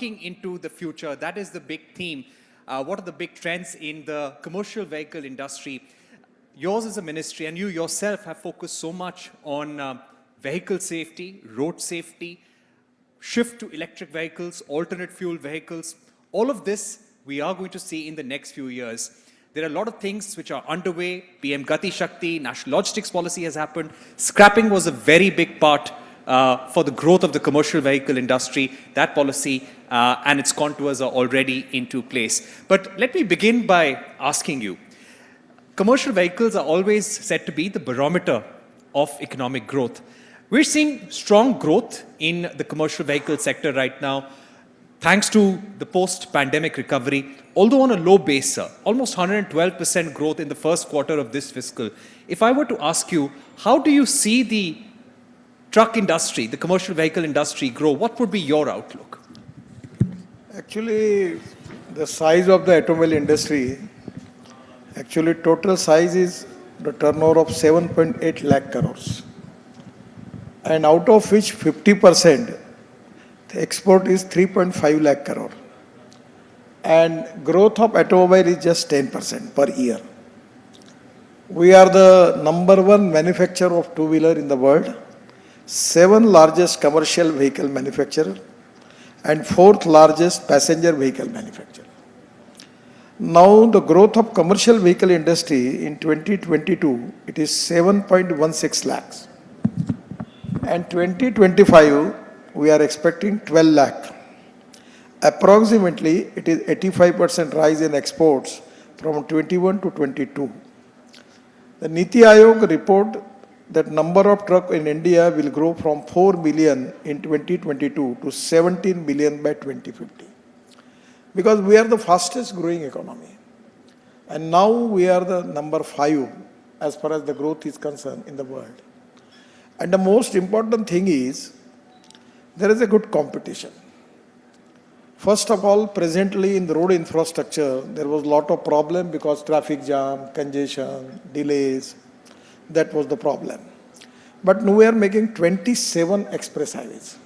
looking into the future, that is the big theme. What are the big trends in the commercial vehicle industry? Yours is a ministry, and you yourself have focused so much on vehicle safety, road safety, shift to electric vehicles, alternate fuel vehicles. All of this we are going to see in the next few years. There are a lot of things which are underway. PM Gati Shakti, national logistics policy has happened. Scrapping was a very big part for the growth of the commercial vehicle industry. That policy and its contours are already into place. But let me begin by asking you, commercial vehicles are always said to be the barometer of economic growth. We're seeing strong growth in the commercial vehicle sector right now, thanks to the post-pandemic recovery, although on a low base, sir, almost 112% growth in the first quarter of this fiscal. If I were to ask you, how do you see the truck industry, the commercial vehicle industry grow? What would be your outlook? Actually, the size of the automobile industry, actually total size is the turnover of 7.8 lakh crores. And out of which 50%, the export is 3.5 lakh crore. And growth of automobile is just 10% per year. We are the number one manufacturer of two-wheeler in the world, 7th largest commercial vehicle manufacturer, and 4th largest passenger vehicle manufacturer. Now the growth of commercial vehicle industry in 2022, it is 7.16 lakhs. And 2025, we are expecting 12 lakh. Approximately, it is 85% rise in exports from 21 to 22. The Niti Aayog report that number of trucks in India will grow from 4 million in 2022 to 17 million by 2050. Because we are the fastest growing economy. And now we are the number 5 as far as the growth is concerned in the world. And the most important thing is, there is a good competition. First of all, presently in the road infrastructure, there was a lot of problem because traffic jam, congestion, delays, that was the problem. But now we are making 27 express highways.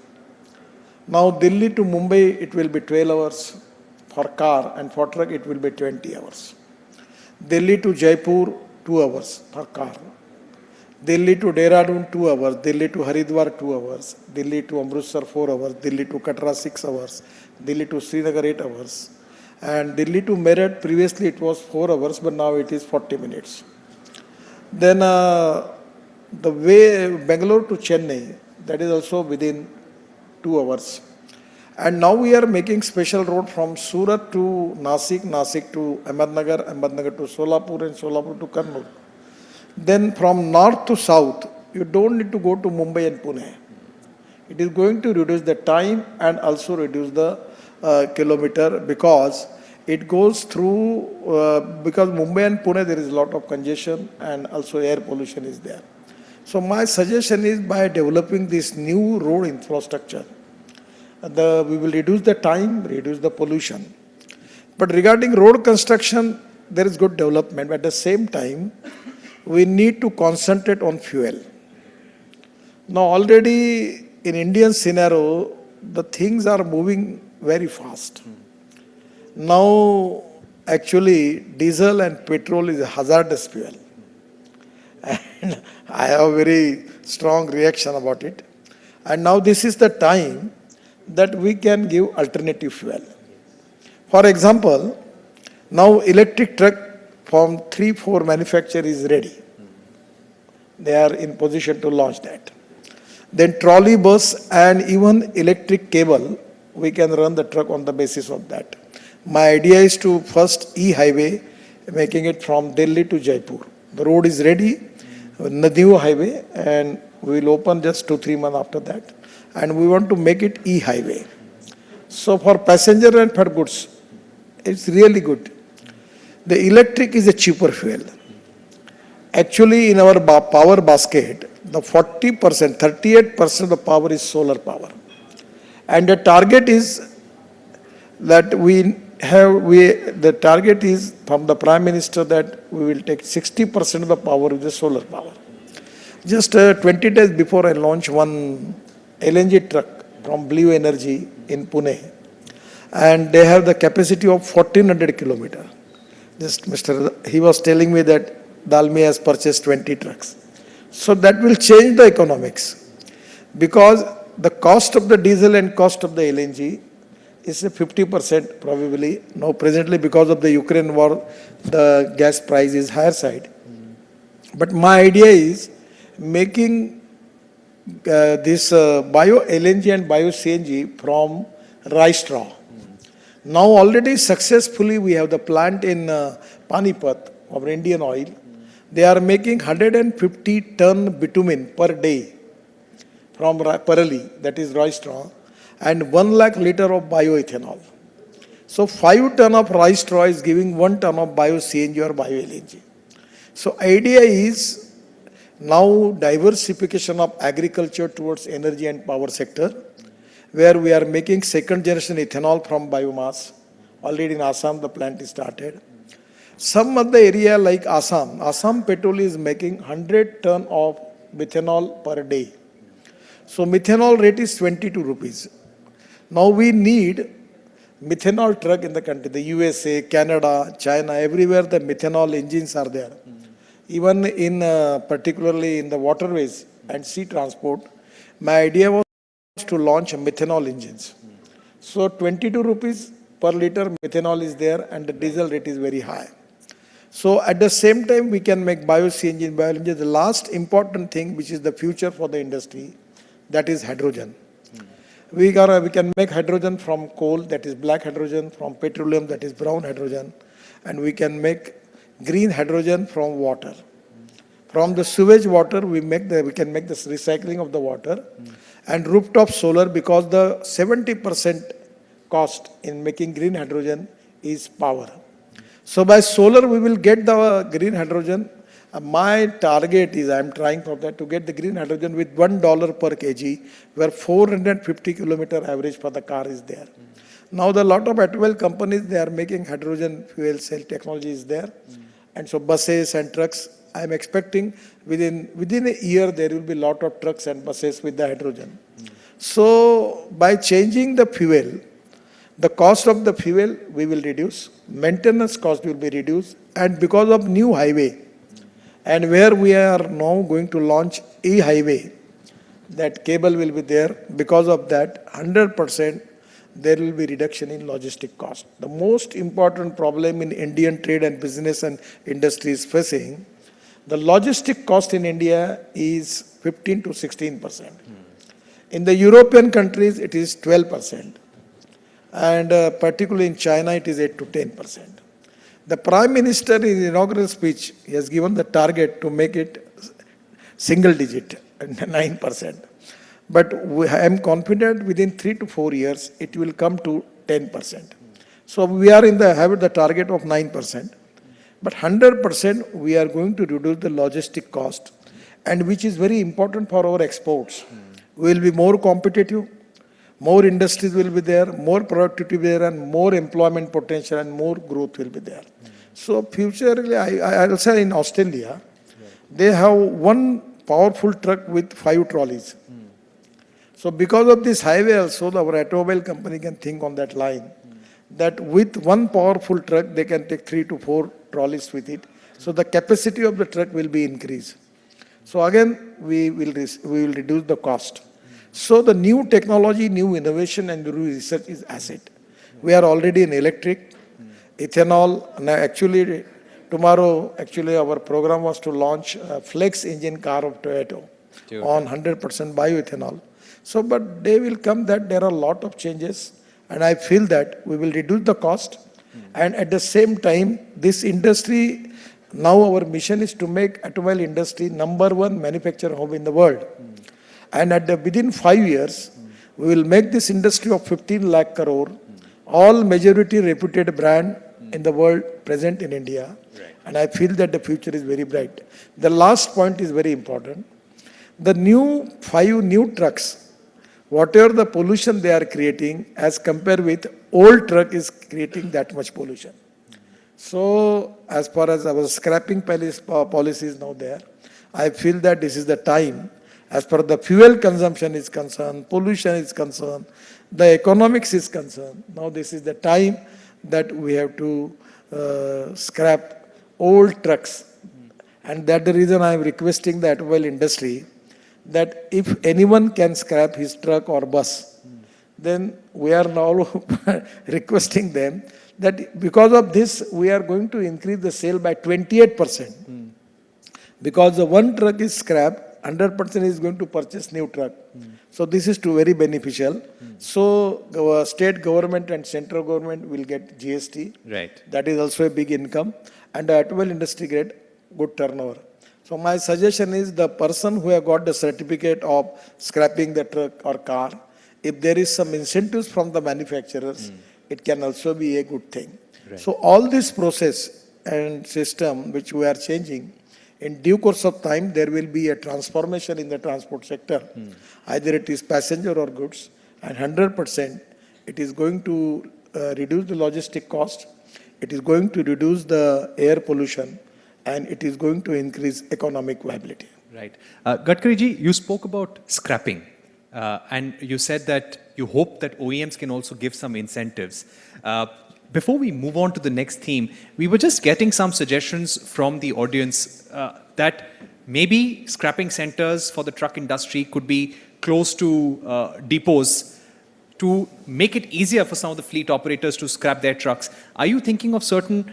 Now Delhi to Mumbai, it will be 12 hours for car, and for truck it will be 20 hours. Delhi to Jaipur, 2 hours for car. Delhi to Dehradun, 2 hours. Delhi to Haridwar, 2 hours. Delhi to Amritsar, 4 hours. Delhi to Katra, 6 hours. Delhi to Srinagar, 8 hours. And Delhi to Meerut, previously it was 4 hours, but now it is 40 minutes. Then the way Bangalore to Chennai, that is also within 2 hours. And now we are making special road from Surat to Nasik, Nasik to Ahmednagar, Ahmednagar to Solapur, and Solapur to Kannur. Then from north to south, you don't need to go to Mumbai and Pune. It is going to reduce the time and also reduce the kilometer, because it goes through, because Mumbai and Pune there is a lot of congestion and also air pollution is there. So my suggestion is, by developing this new road infrastructure, we will reduce the time, reduce the pollution. But regarding road construction, there is good development, but at the same time, we need to concentrate on fuel. Now already in Indian scenario, the things are moving very fast. Now actually diesel and petrol is a hazardous fuel. And I have a very strong reaction about it. And now this is the time that we can give alternative fuel. For example, now electric truck from 3-4 manufacturer is ready. They are in position to launch that. Then trolley bus and even electric cable, we can run the truck on the basis of that. My idea is to first e-highway, making it from Delhi to Jaipur. The road is ready, the new highway, and we will open just 2-3 months after that. And we want to make it e-highway. So for passenger and for goods, it's really good. The electric is a cheaper fuel. Actually, in our power basket, the 40%, 38% of the power is solar power. And the target is that the target is from the Prime Minister that we will take 60% of the power with the solar power. Just 20 days before, I launched one LNG truck from Blue Energy in Pune. and they have the capacity of 1400 kilometer. Just he was telling me that Dalmia has purchased 20 trucks. So that will change the economics, because the cost of the diesel and cost of the LNG is a 50% probably. Now presently because of the Ukraine war, the gas price is higher side. But my idea is making this bio LNG and bio CNG from rice straw. Now already successfully we have the plant in Panipat of Indian Oil. They are making 150 ton bitumen per day from Parali, that is rice straw, and 1 lakh liter of bioethanol. So 5 ton of rice straw is giving 1 ton of bio CNG or bio LNG. So idea is now diversification of agriculture towards energy and power sector, where we are making second generation ethanol from biomass. Already in Assam the plant is started. Some other area like Assam Petrol is making 100 ton of methanol per day. So methanol rate is 22 rupees. Now we need methanol truck in the country, the USA, Canada, China, everywhere the methanol engines are there. Even in particularly in the waterways and sea transport, my idea was to launch methanol engines. So 22 rupees per liter methanol is there, and the diesel rate is very high. So at the same time we can make bio CNG and bio LNG. The last important thing which is the future for the industry, that is hydrogen. We can make hydrogen from coal, that is black hydrogen, from petroleum, that is brown hydrogen, and we can make green hydrogen from water. From the sewage water we can make this recycling of the water, and rooftop solar, because the 70% cost in making green hydrogen is power. So by solar we will get the green hydrogen. My target is, I am trying for that, to get the green hydrogen with $1 per kg, where 450 kilometer average for the car is there. Now the lot of automobile companies, they are making hydrogen fuel cell technology is there. And so buses and trucks, I am expecting within a year there will be a lot of trucks and buses with the hydrogen. So by changing the fuel, the cost of the fuel we will reduce, maintenance cost will be reduced, and because of new highway, and where we are now going to launch e-highway, that cable will be there. Because of that, 100% there will be reduction in logistic cost. The most important problem in Indian trade and business and industry is facing, the logistic cost in India is 15 to 16%. In the European countries, it is 12%. And particularly in China, it is 8 to 10%. The Prime Minister in his inaugural speech, he has given the target to make it single digit, 9%. But I am confident within 3 to 4 years, it will come to 10%. So we are have the target of 9%. But 100% we are going to reduce the logistic cost, and which is very important for our exports. We will be more competitive. More industries will be there, more productivity will be there, and more employment potential and more growth will be there. So futurely, I will say in Australia, they have one powerful truck with 5 trolleys. So because of this highway also, our automobile company can think on that line, that with one powerful truck, they can take 3 to 4 trolleys with it. So the capacity of the truck will be increased. So again, we will reduce the cost. So the new technology, new innovation and new research is asset. We are already in electric, ethanol. Now actually, tomorrow, our program was to launch a flex engine car of Toyota on 100% bioethanol. So, but they will come that there are a lot of changes, and I feel that we will reduce the cost. And at the same time, this industry, now our mission is to make automobile industry #1 manufacturer hub in the world. And within 5 years, we will make this industry of 15 lakh crore, all majority reputed brand in the world present in India. Right. And I feel that the future is very bright. The last point is very important. The 5 new trucks, whatever the pollution they are creating as compared with old truck is creating that much pollution. So as far as our scrapping policy is now there, I feel that this is the time. As per the fuel consumption is concerned, pollution is concerned, the economics is concerned, now this is the time that we have to scrap old trucks. And that's the reason I am requesting the automobile industry that if anyone can scrap his truck or bus, then we are now requesting them that because of this, we are going to increase the sale by 28%. Because the one truck is scrapped, 100% is going to purchase new truck. So this is very beneficial. So state government and central government will get GST. Right. That is also a big income. And the automobile industry get good turnover. So my suggestion is the person who have got the certificate of scrapping the truck or car, if there is some incentives from the manufacturers, it can also be a good thing. Right. So all this process and system which we are changing, in due course of time, there will be a transformation in the transport sector. Either it is passenger or goods, and 100% it is going to reduce the logistic cost, it is going to reduce the air pollution, and it is going to increase economic viability. Right. Gadkari ji, you spoke about scrapping. And you said that you hope that OEMs can also give some incentives. Before we move on to the next theme, we were just getting some suggestions from the audience that maybe scrapping centers for the truck industry could be close to depots to make it easier for some of the fleet operators to scrap their trucks. Are you thinking of certain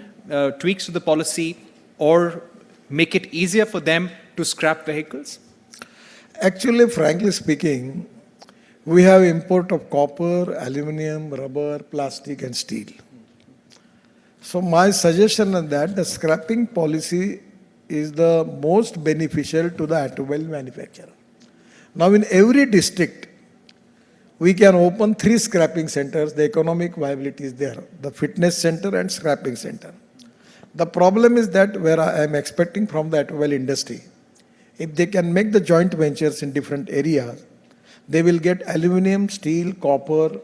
tweaks to the policy or make it easier for them to scrap vehicles? Actually, frankly speaking, we have import of copper, aluminum, rubber, plastic and steel. So my suggestion is that the scrapping policy is the most beneficial to the automobile manufacturer. Now in every district, we can open 3 scrapping centers. The economic viability is there, the fitness center and scrapping center. The problem is that where I am expecting from the automobile industry, if they can make the joint ventures in different areas, they will get aluminum, steel, copper,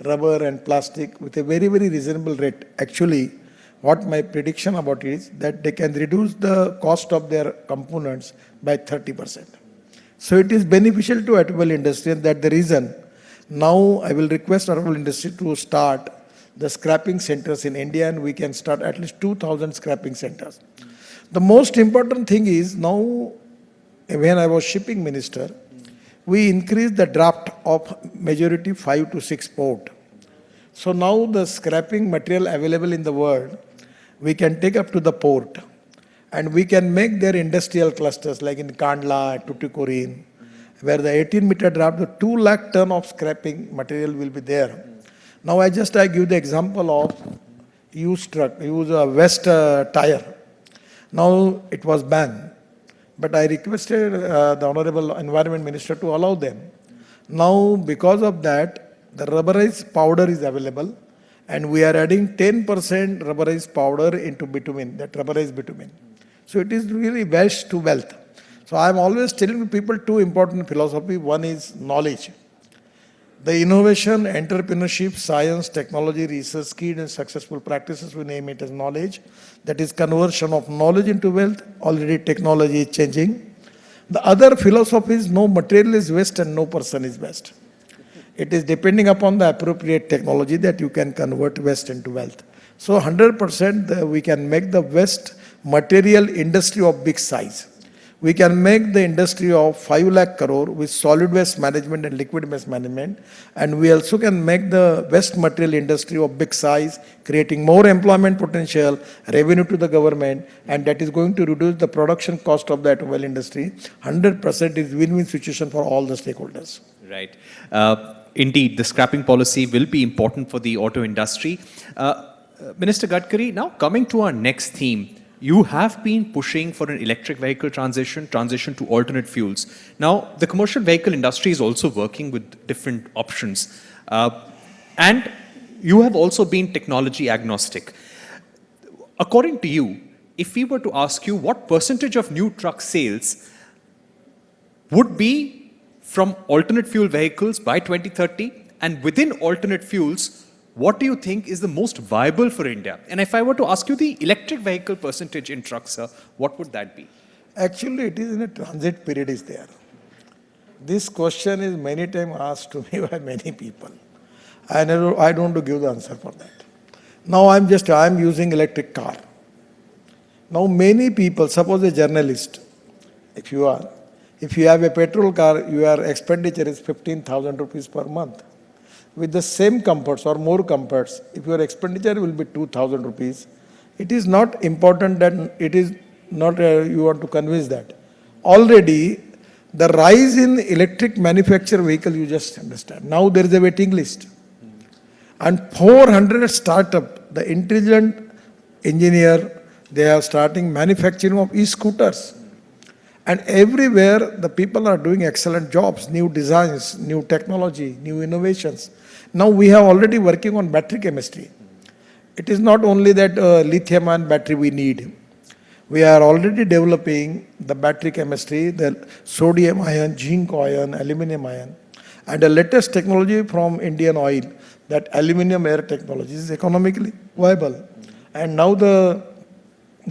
rubber and plastic with a very, very reasonable rate. Actually, what my prediction about it is that they can reduce the cost of their components by 30%. So it is beneficial to automobile industry, and that's the reason now I will request automobile industry to start the scrapping centers in India, and we can start at least 2,000 scrapping centers. The most important thing is now, when I was shipping minister, we increased the draft of majority 5 to 6 port. So now the scrapping material available in the world, we can take up to the port and we can make their industrial clusters like in Kandla, Tuticorin, where the 18-meter draft, the 2 lakh ton of scrapping material will be there. Now I give the example of used truck, use a West tire. Now it was banned. But I requested the Honorable Environment Minister to allow them. Now, because of that, the rubberized powder is available, and we are adding 10% rubberized powder into bitumen, that rubberized bitumen. So it is really waste to wealth. So I am always telling people 2 important philosophy. One is knowledge. The innovation, entrepreneurship, science, technology, research, skilled and successful practices, we name it as knowledge. That is conversion of knowledge into wealth. Already technology is changing. The other philosophy is no material is waste and no person is waste. It is depending upon the appropriate technology that you can convert waste into wealth. So 100% we can make the waste material industry of big size. We can make the industry of 5 lakh crore with solid waste management and liquid waste management. And we also can make the waste material industry of big size, creating more employment potential, revenue to the government, and that is going to reduce the production cost of the automobile industry. 100% is win-win situation for all the stakeholders. Right. Indeed, the scrapping policy will be important for the auto industry. Minister Gadkari, now coming to our next theme, you have been pushing for an electric vehicle transition to alternate fuels. Now, the commercial vehicle industry is also working with different options. And you have also been technology agnostic. According to you, if we were to ask you what percentage of new truck sales would be from alternate fuel vehicles by 2030, and within alternate fuels, what do you think is the most viable for India? And if I were to ask you the electric vehicle percentage in trucks, sir, what would that be? Actually, it is in a transit period is there. This question is many times asked to me by many people. I don't want to give the answer for that. Now I'm using electric car. Now many people, suppose a journalist, if you have a petrol car, your expenditure is 15,000 rupees per month. With the same comforts or more comforts, if your expenditure will be 2,000 rupees, it is not important that it is not, you want to convince that. Already, the rise in electric manufactured vehicle, you just understand. Now there is a waiting list. And 400 startup, the intelligent engineer, they are starting manufacturing of e-scooters. And everywhere the people are doing excellent jobs, new designs, new technology, new innovations. Now we have already working on battery chemistry. It is not only that lithium-ion battery we need. We are already developing the battery chemistry, the sodium ion, zinc ion, aluminum ion. And the latest technology from Indian Oil, that aluminum air technology is economically viable. And now the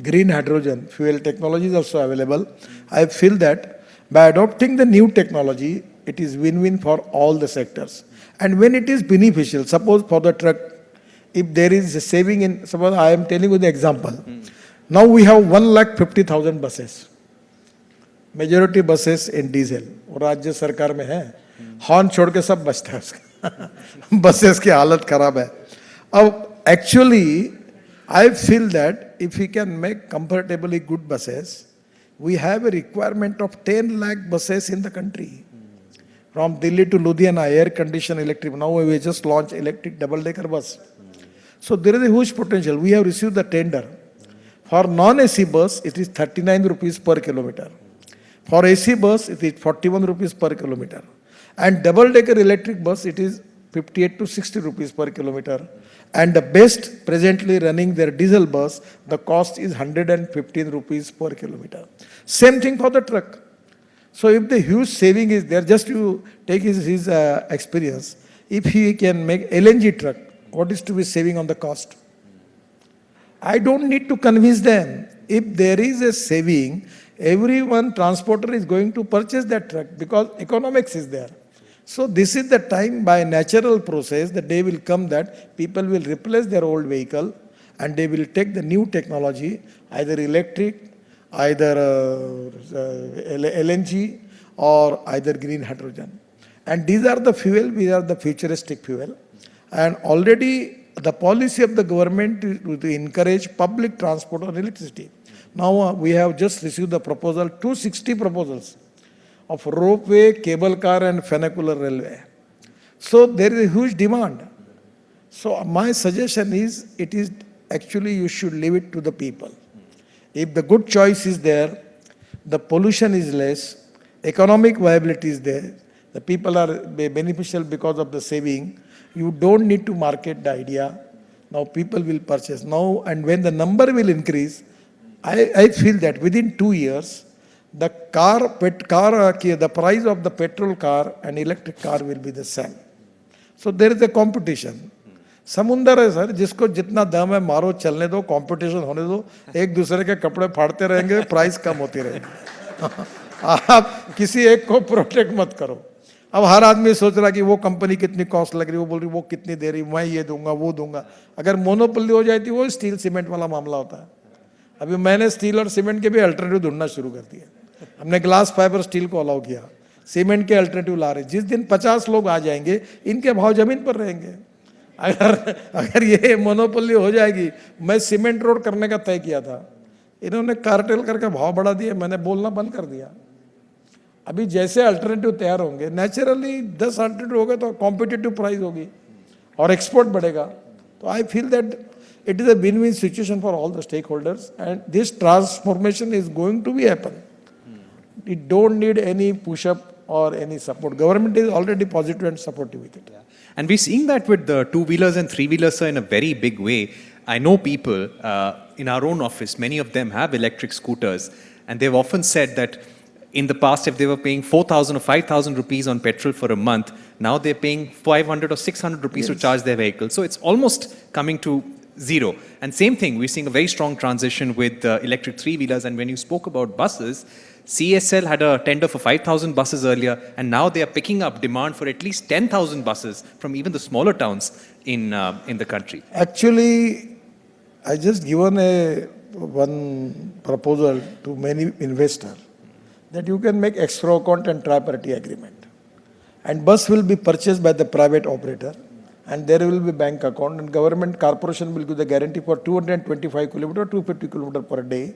green hydrogen fuel technology is also available. I feel that by adopting the new technology, it is win-win for all the sectors. And when it is beneficial, suppose for the truck, if there is a saving in, suppose I am telling you the example. Now we have 1,50,000 buses. Majority buses in diesel. और राज्य सरकार में है. Horn छोड़ के सब बचता है उसका. Buses की हालत खराब है. अब actually, I feel that if we can make comfortably good buses, we have a requirement of 10 lakh buses in the country. From Delhi to Ludhiana, air-conditioned electric. Now we just launched electric double-decker bus. So there is a huge potential. We have received the tender. For non-AC bus, it is 39 rupees per kilometer. For AC bus, it is 41 rupees per kilometer. And double-decker electric bus, it is 58 to 60 rupees per kilometer. And the best presently running their diesel bus, the cost is 115 rupees per kilometer. Same thing for the truck. So if the huge saving is there, just you take his experience. If he can make LNG truck, what is to be saving on the cost? I don't need to convince them. If there is a saving, everyone transporter is going to purchase that truck because economics is there. So this is the time, by natural process, the day will come that people will replace their old vehicle and they will take the new technology, either electric, either LNG, or either green hydrogen. And these are the fuel, these are the futuristic fuel. And already the policy of the government is to encourage public transport on electricity. Now we have just received the proposal, 260 proposals of ropeway, cable car and funicular railway. So there is a huge demand. So my suggestion is, it is actually you should leave it to the people. If the good choice is there, the pollution is less, economic viability is there, the people are beneficial because of the saving, you don't need to market the idea. Now people will purchase. Now, and when the number will increase, I feel that within 2 years, the the price of the petrol car and electric car will be the same. So there is a competition. समुंदर है sir, जिसको जितना दम है मारो, चलने दो, competition होने दो, एक दूसरे के कपड़े फाड़ते रहेंगे, प्राइस कम होती रहेगी. आप किसी एक को प्रोटेक्ट मत करो. अब हर आदमी सोच रहा कि वो कंपनी कितनी कॉस्ट लग रही है, वो बोल रही वो कितनी दे रही, मैं ये दूंगा वो दूंगा. अगर मोनोपोली हो जाती वो स्टील सीमेंट वाला मामला होता है. अभी मैंने स्टील और सीमेंट के भी अल्टरनेटिव ढूंढना शुरू कर दिया. हमने ग्लास फाइबर स्टील को अलाउ किया, सीमेंट के अल्टरनेटिव ला रहे. जिस दिन 50 लोग आ जाएंगे, इनके भाव जमीन पर रहेंगे. अगर ये मोनोपोली हो जाएगी, मैं सीमेंट रोड करने का तय किया था, इन्होंने कार्टेल करके भाव बढ़ा दिए, मैंने बोलना बंद कर दिया. अभी जैसे अल्टरनेटिव तैयार होंगे, नेचुरली 10 अल्टरनेटिव हो गए तो कॉम्पिटिटिव प्राइस होगी और एक्सपोर्ट बढ़ेगा. तो I feel that it is a win-win situation for all the stakeholders, and this transformation is going to be happen. It don't need any push-up or any support. Government is already positive and supportive with it. Yeah. And we're seeing that with the two-wheelers and three-wheelers in a very big way. I know people in our own office, many of them have electric scooters, and they've often said that in the past, if they were paying 4,000 or 5,000 rupees on petrol for a month, now they're paying 500 or 600 rupees to charge their vehicle. So it's almost coming to zero. And same thing, we're seeing a very strong transition with electric three-wheelers. And when you spoke about buses, CSL had a tender for 5,000 buses earlier, and now they are picking up demand for at least 10,000 buses from even the smaller towns in the country. Actually, I just given one proposal to many investors that you can make escrow account and triparty agreement. And bus will be purchased by the private operator, and there will be bank account, and government corporation will give the guarantee for 225 kilometer, 250 kilometer per day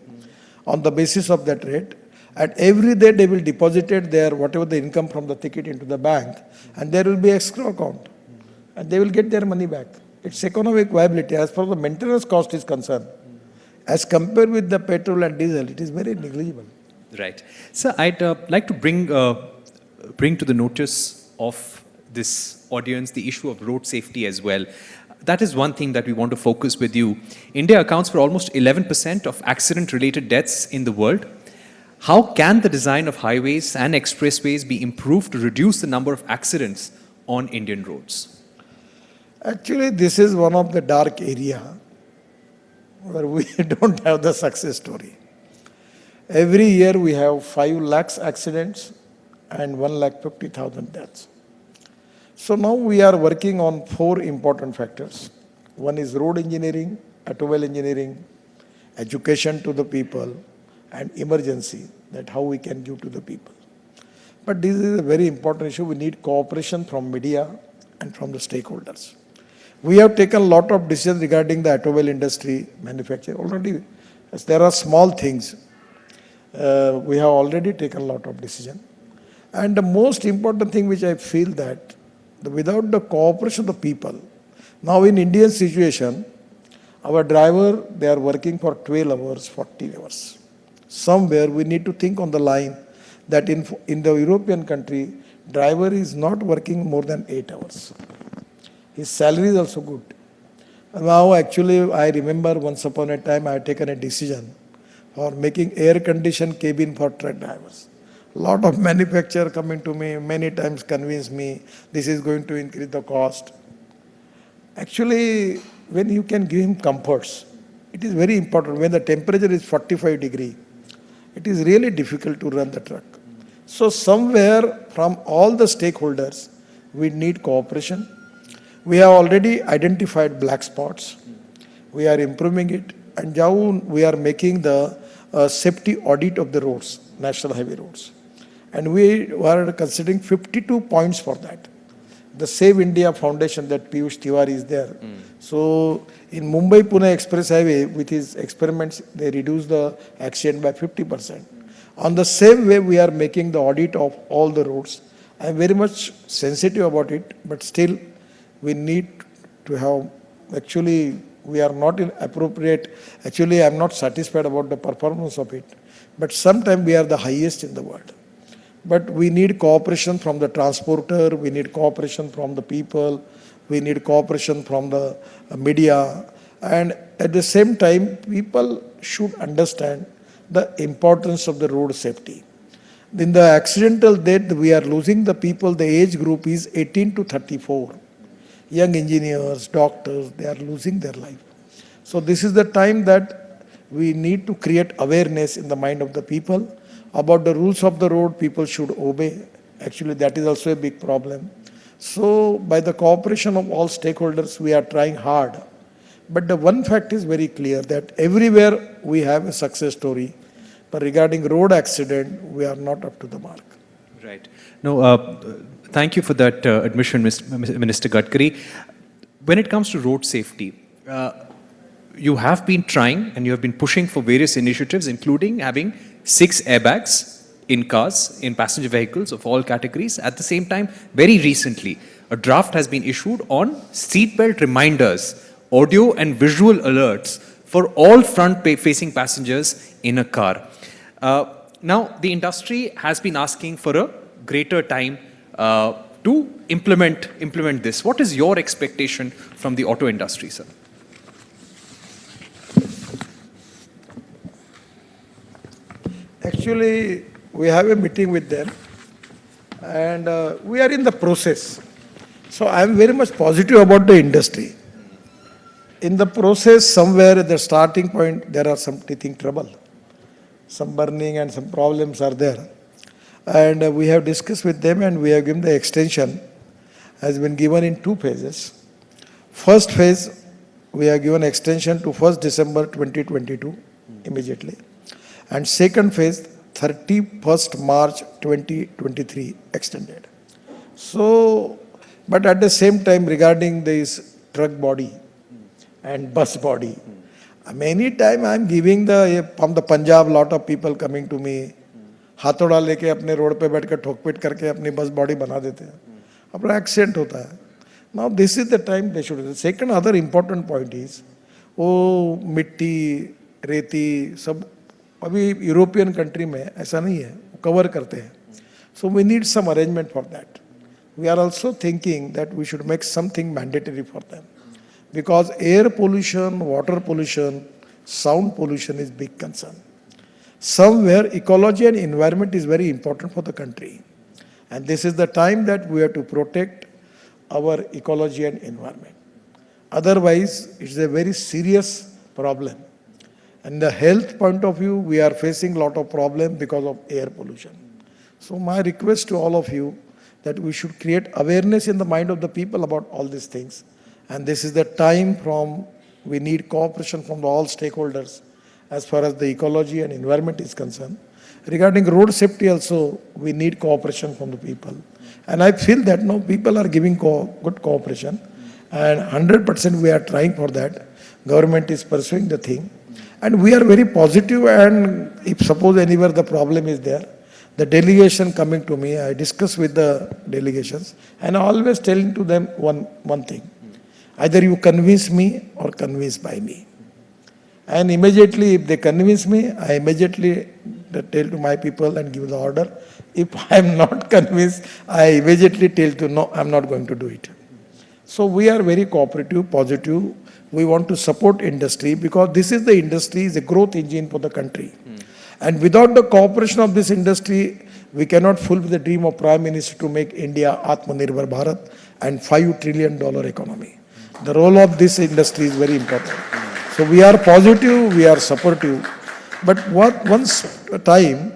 on the basis of that rate. And every day they will deposit their whatever the income from the ticket into the bank, and there will be escrow account, and they will get their money back. It's economic viability as far as the maintenance cost is concerned. As compared with the petrol and diesel, it is very negligible. Right. So I'd like to bring to the notice of this audience the issue of road safety as well. That is one thing that we want to focus with you. India accounts for almost 11% of accident-related deaths in the world. How can the design of highways and expressways be improved to reduce the number of accidents on Indian roads? Actually, this is one of the dark area where we don't have the success story. Every year we have 5 lakhs accidents and 1,50,000 deaths. So now we are working on 4 important factors. One is road engineering, automobile engineering, education to the people, and emergency, that how we can give to the people. But this is a very important issue. We need cooperation from media and from the stakeholders. We have taken a lot of decisions regarding the automobile industry, manufacturing. Already, as there are small things, we have already taken a lot of decisions. And the most important thing which I feel that without the cooperation of the people, now in Indian situation, our driver, they are working for 12 hours, 40 hours. Somewhere we need to think on the line that in the European country, driver is not working more than 8 hours. His salary is also good. Now actually I remember once upon a time I had taken a decision for making air-conditioned cabin for truck drivers. A lot of manufacturers coming to me, many times convince me this is going to increase the cost. Actually, when you can give him comforts, it is very important. When the temperature is 45 degrees, it is really difficult to run the truck. So somewhere from all the stakeholders, we need cooperation. We have already identified black spots. We are improving it. And now we are making the safety audit of the roads, national highway roads. And we are considering 52 points for that. The Save India Foundation that Piyush Tiwari is there. So in Mumbai-Pune Express Highway, with his experiments, they reduce the accident by 50%. On the same way, we are making the audit of all the roads. I am very much sensitive about it, but still we need to have, actually, we are not in appropriate, actually I am not satisfied about the performance of it, but sometimes we are the highest in the world. But we need cooperation from the transporter, we need cooperation from the people, we need cooperation from the media, and at the same time, people should understand the importance of the road safety. In the accidental death, we are losing the people, the age group is 18 to 34. Young engineers, doctors, they are losing their life. So this is the time that we need to create awareness in the mind of the people about the rules of the road. People should obey. Actually, that is also a big problem. So by the cooperation of all stakeholders, we are trying hard. But the one fact is very clear that everywhere we have a success story. But regarding road accident, we are not up to the mark. Right. No, thank you for that admission, Minister Gadkari. When it comes to road safety, you have been trying and you have been pushing for various initiatives, including having 6 airbags in cars, in passenger vehicles of all categories. At the same time, very recently, a draft has been issued on seatbelt reminders, audio and visual alerts for all front-facing passengers in a car. Now, the industry has been asking for a greater time to implement this. What is your expectation from the auto industry, sir? Actually, we have a meeting with them and we are in the process. So I am very much positive about the industry. In the process, somewhere at the starting point, there are some teething trouble. some burning and some problems are there. And we have discussed with them and we have given the extension has been given in 2 phases. First phase, we have given extension to 1st December 2022 immediately. And second phase, 31st March 2023 extended. So, but at the same time regarding this truck body and bus body, many time I am giving from the Punjab, lot of people coming to me, हाथोड़ा लेके अपने road पे बैठ कर ठोक-पीट करके अपनी बस body बना देते हैं, अपना एक्सीडेंट होता है. Now this is the time they should. The second other important point is, वो मिट्टी, रेती सब अभी यूरोपियन कंट्री में ऐसा नहीं है, कवर करते हैं. So we need some arrangement for that. We are also thinking that we should make something mandatory for them. Because air pollution, water pollution, sound pollution is big concern. Somewhere ecology and environment is very important for the country. And this is the time that we have to protect our ecology and environment. Otherwise, it's a very serious problem. And the health point of view, we are facing a lot of problem because of air pollution. So my request to all of you that we should create awareness in the mind of the people about all these things. And this is the time we need cooperation from all stakeholders as far as the ecology and environment is concerned. Regarding road safety also, we need cooperation from the people. And I feel that now people are giving good cooperation. And 100% we are trying for that. Government is pursuing the thing. And we are very positive, and if suppose anywhere the problem is there, the delegation coming to me, I discuss with the delegations, and I always telling to them one thing. Either you convince me or convince by me. And immediately if they convince me, I immediately tell to my people and give the order. If I am not convinced, I immediately tell to no, I am not going to do it. So we are very cooperative, positive. We want to support industry because this is the industry, is a growth engine for the country. And without the cooperation of this industry, we cannot fulfill the dream of Prime Minister to make India Atmanirbhar Bharat and $5 trillion economy. The role of this industry is very important. So we are positive, we are supportive. But once a time,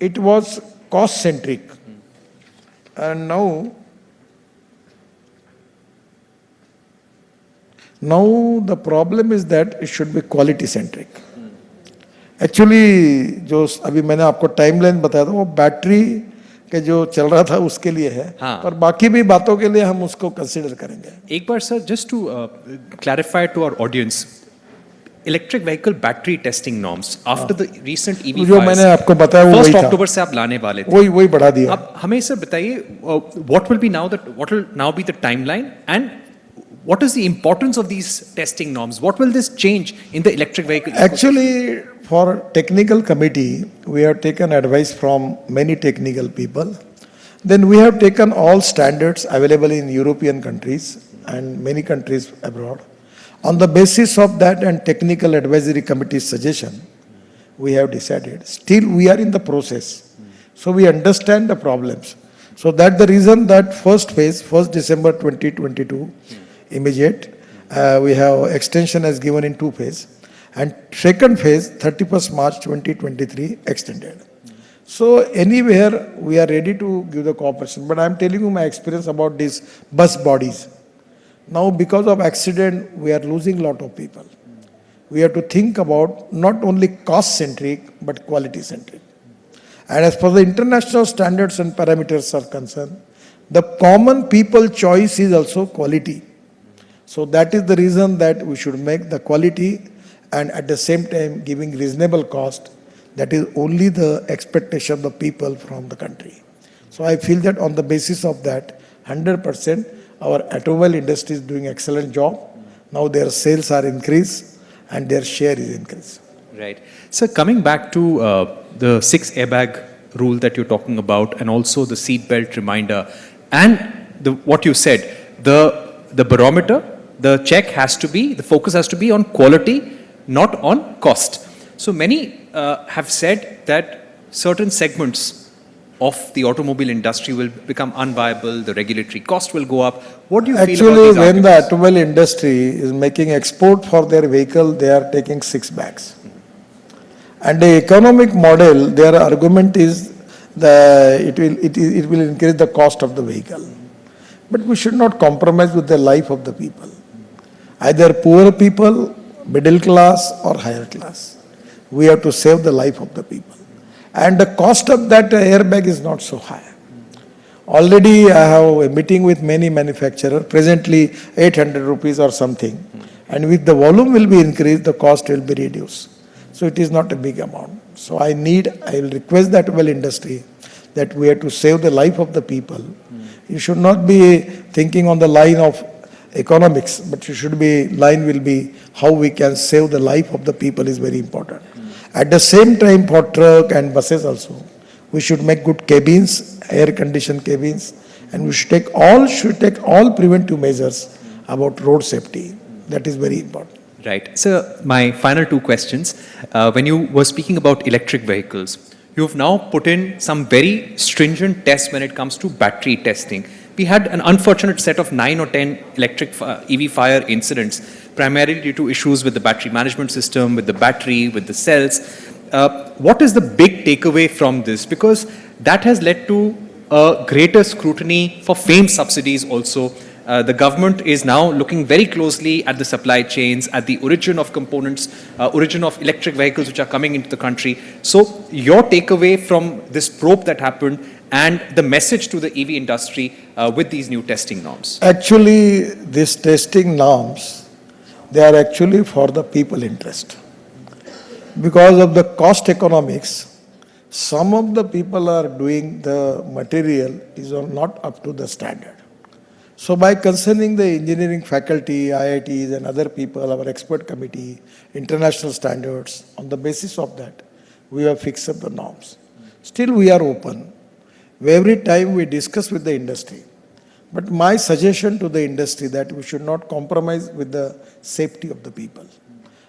it was cost-centric. And now the problem is that it should be quality-centric. Actually जो अभी मैंने आपको timeline बताया था वो battery के जो चल रहा था उसके लिए है, पर बाकी भी बातों के लिए हम उसको कंसीडर करेंगे. एक बार sir, just to clarify to our audience, electric vehicle battery testing norms after the recent EV जो मैंने आपको बताया वो वही था. 1 अक्टूबर से आप लाने वाले थे, वही बढ़ा दिया. अब हमें सर बताइए, what will now be the timeline and what is the importance of these testing norms? What will this change in the electric vehicle ecosystem? Actually, for technical committee, we have taken advice from many technical people. Then we have taken all standards available in European countries and many countries abroad. On the basis of that and technical advisory committee's suggestion, we have decided. Still, we are in the process. So we understand the problems. So that's the reason that first phase, 1st December 2022, immediate, we have extension as given in 2 phases, and second phase 31st March 2023 extended. So anywhere we are ready to give the cooperation, but I am telling you my experience about these bus bodies. Now because of accident we are losing lot of people. We have to think about not only cost centric but quality centric. And as far as the international standards and parameters are concerned, the common people choice is also quality. So that is the reason that we should make the quality and at the same time giving reasonable cost. That is only the expectation of the people from the country. So I feel that on the basis of that, 100% our automobile industry is doing excellent job. Now their sales are increased and their share is increased. Right. So coming back to the 6 airbag rule that you're talking about, and also the seat belt reminder, and what you said, the barometer, the check has to be, the focus has to be on quality, not on cost. So many have said that certain segments of the automobile industry will become unviable, the regulatory cost will go up. What do you feel about these arguments? Actually, when the automobile industry is making export for their vehicle, they are taking 6 bags. And the economic model, their argument is it will increase the cost of the vehicle. But we should not compromise with the life of the people. Either poor people, middle class or higher class. We have to save the life of the people. And the cost of that airbag is not so high. Already I have a meeting with many manufacturers, presently 800 rupees or something. And with the volume will be increased, the cost will be reduced. So it is not a big amount. So I will request that well industry that we have to save the life of the people. You should not be thinking on the line of economics, but line will be how we can save the life of the people is very important. At the same time, for truck and buses also, we should make good cabins, air-conditioned cabins, and we should take all preventive measures about road safety. That is very important. Right. So my final two questions. When you were speaking about electric vehicles, you've now put in some very stringent tests when it comes to battery testing. We had an unfortunate set of 9 or 10 electric EV fire incidents, primarily due to issues with the battery management system, with the battery, with the cells. What is the big takeaway from this? Because that has led to a greater scrutiny for FAME subsidies also. The government is now looking very closely at the supply chains, at the origin of components, origin of electric vehicles which are coming into the country. So your takeaway from this probe that happened and the message to the EV industry with these new testing norms? Actually, these testing norms, they are actually for the people interest. Because of the cost economics, some of the people are doing the material is not up to the standard. So by concerning the engineering faculty, IITs and other people, our expert committee, international standards, on the basis of that, we have fixed up the norms. Still we are open. Every time we discuss with the industry. But my suggestion to the industry that we should not compromise with the safety of the people.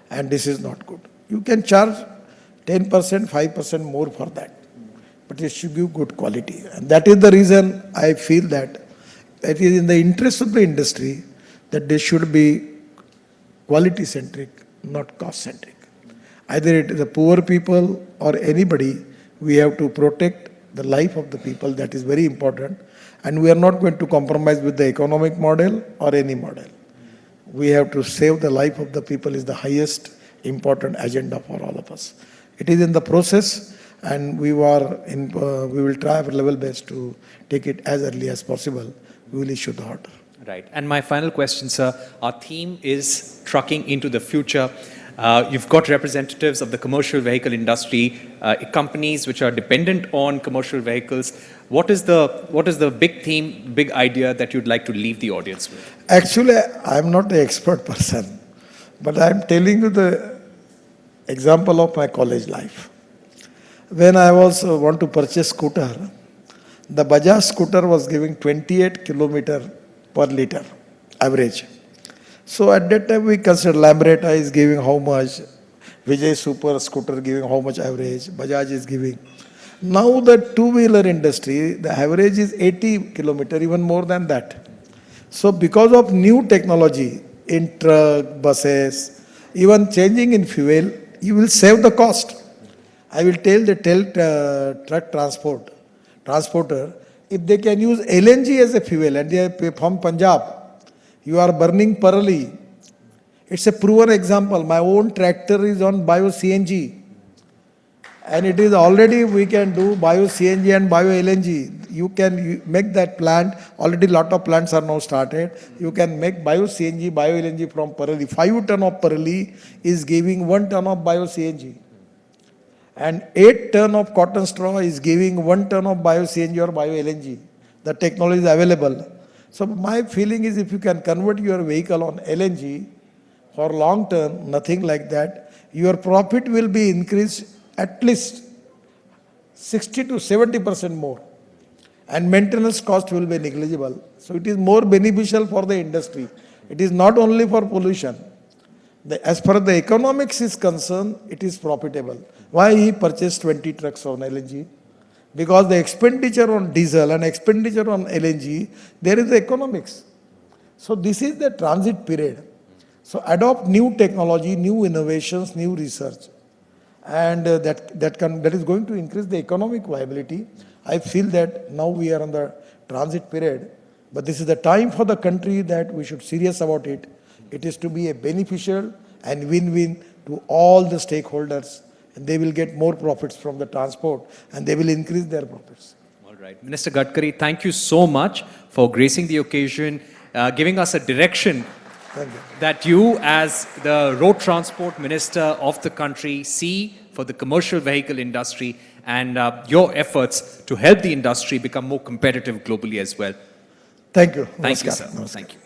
And this is not good. You can charge 10%, 5% more for that. But it should give good quality. And that is the reason I feel that it is in the interest of the industry that they should be quality-centric, not cost-centric. Either it is the poor people or anybody, we have to protect the life of the people. That is very important. And we are not going to compromise with the economic model or any model. We have to save the life of the people is the highest important agenda for all of us. It is in the process, and we will try our level best to take it as early as possible. We will issue the order. Right. And my final question, sir, our theme is trucking into the future. You've got representatives of the commercial vehicle industry, companies which are dependent on commercial vehicles. What is the big theme, big idea that you'd like to leave the audience with? Actually, I'm not an expert person, but I'm telling you the example of my college life. When I want to purchase scooter, the Bajaj scooter was giving 28 km per liter average. So at that time we considered Lambretta is giving how much, Vijay Super scooter giving how much average, Bajaj is giving. Now the two-wheeler industry, the average is 80 km, even more than that. So because of new technology in truck, buses, even changing in fuel, you will save the cost. I will tell the truck transporter, if they can use LNG as a fuel and they are from Punjab, you are burning parallel. It's a proven example. My own tractor is on bio-CNG. And it is already we can do bio-CNG and bio-LNG. You can make that plant. Already lot of plants are now started. You can make bio-CNG, bio-LNG from parallel. 5 ton of parallel is giving 1 ton of bio-CNG. And 8 ton of cotton straw is giving 1 ton of bio-CNG or bio-LNG. The technology is available. So my feeling is if you can convert your vehicle on LNG for long term, nothing like that, your profit will be increased at least 60 to 70% more. And maintenance cost will be negligible. So it is more beneficial for the industry. It is not only for pollution. As far as the economics is concerned, it is profitable. Why he purchased 20 trucks on LNG? Because the expenditure on diesel and expenditure on LNG, there is the economics. So this is the transit period. So adopt new technology, new innovations, new research. and that is going to increase the economic viability. I feel that now we are on the transit period, but this is the time for the country that we should serious about it. It is to be a beneficial and win-win to all the stakeholders, and they will get more profits from the transport, and they will increase their profits. All right. Minister Gadkari, thank you so much for gracing the occasion, giving us a direction Thank you. that you, as the road transport minister of the country, see for the commercial vehicle industry and your efforts to help the industry become more competitive globally as well. Thank you. Thank you, Namaskar. sir. Namaskar. Thank you.